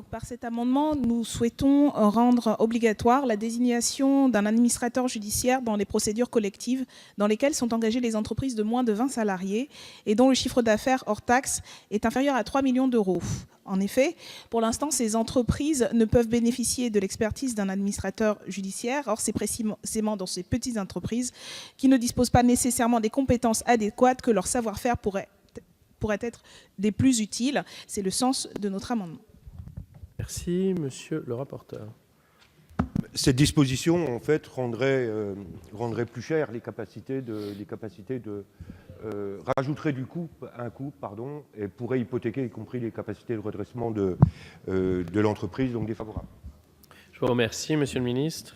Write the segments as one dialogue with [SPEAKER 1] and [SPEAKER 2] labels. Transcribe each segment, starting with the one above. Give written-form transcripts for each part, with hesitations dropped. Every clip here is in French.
[SPEAKER 1] Par cet amendement, nous souhaitons rendre obligatoire la désignation d'un administrateur judiciaire dans les procédures collectives dans lesquelles sont engagées les entreprises de moins de 20 salariés et dont le chiffre d'affaires hors taxe est inférieur à 3 millions d'euros. En effet, pour l'instant, ces entreprises ne peuvent bénéficier de l'expertise d'un administrateur judiciaire. Or, c'est précisément dans ces petites entreprises qui ne disposent pas nécessairement des compétences adéquates que leur savoir-faire pourrait être des plus utiles. C'est le sens de notre amendement.
[SPEAKER 2] Merci, monsieur le rapporteur.
[SPEAKER 3] Cette disposition, en fait, rendrait plus cher les capacités rajouterait un coût, et pourrait hypothéquer y compris les capacités de redressement de l'entreprise, donc défavorable.
[SPEAKER 2] Je vous remercie, monsieur le ministre.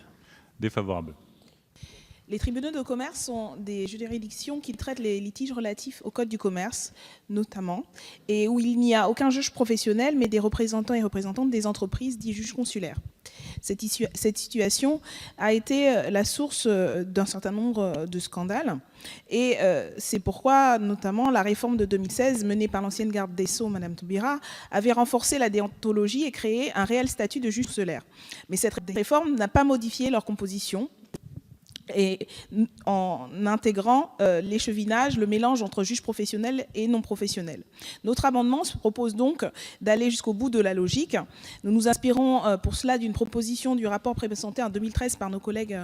[SPEAKER 4] Défavorable.
[SPEAKER 1] Les tribunaux de commerce sont des juridictions qui traitent les litiges relatifs au code du commerce, notamment, et où il n'y a aucun juge professionnel, mais des représentants et représentantes des entreprises, dits juges consulaires. Cette situation a été la source d'un certain nombre de scandales, et c'est pourquoi, notamment, la réforme de 2016, menée par l'ancienne garde des Sceaux, Mme Taubira, avait renforcé la déontologie et créé un réel statut de juge consulaire. Mais cette réforme n'a pas modifié leur composition, et en intégrant l'échevinage, le mélange entre juges professionnels et non professionnels. Notre amendement se propose donc d'aller jusqu'au bout de la logique. Nous nous inspirons pour cela d'une proposition du rapport présenté en 2013 par nos collègues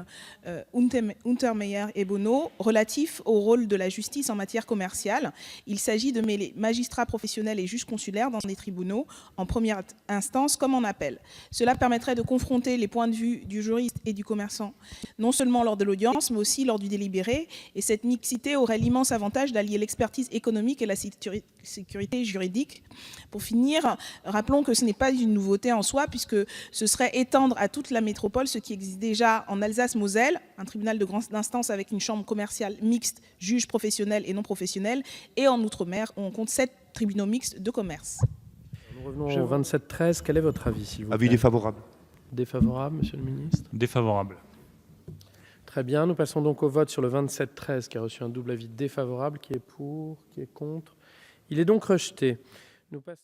[SPEAKER 1] Untermeyer et Bonneau, relatif au rôle de la justice en matière commerciale. Il s'agit de mêler magistrats professionnels et juges consulaires dans les tribunaux, en première instance comme en appel. Cela permettrait de confronter les points de vue du juriste et du commerçant, non seulement lors de l'audience, mais aussi lors du délibéré. Et cette mixité aurait l'immense avantage d'allier l'expertise économique et la sécurité juridique. Pour finir, rappelons que ce n'est pas une nouveauté en soi, puisque ce serait étendre à toute la métropole ce qui existe déjà en Alsace-Moselle, un tribunal de grande instance avec une chambre commerciale mixte, juges professionnels et non professionnels. Et en Outre-mer, on compte 7 tribunaux mixtes de commerce.
[SPEAKER 2] Nous revenons au 27-13. Quel est votre avis, s'il vous plaît?
[SPEAKER 3] Avis défavorable.
[SPEAKER 2] Défavorable, monsieur le ministre.
[SPEAKER 4] Défavorable.
[SPEAKER 2] Très bien, nous passons donc au vote sur le 27-13 qui a reçu un double avis défavorable. Qui est pour? Qui est contre? Il est donc rejeté. Nous passons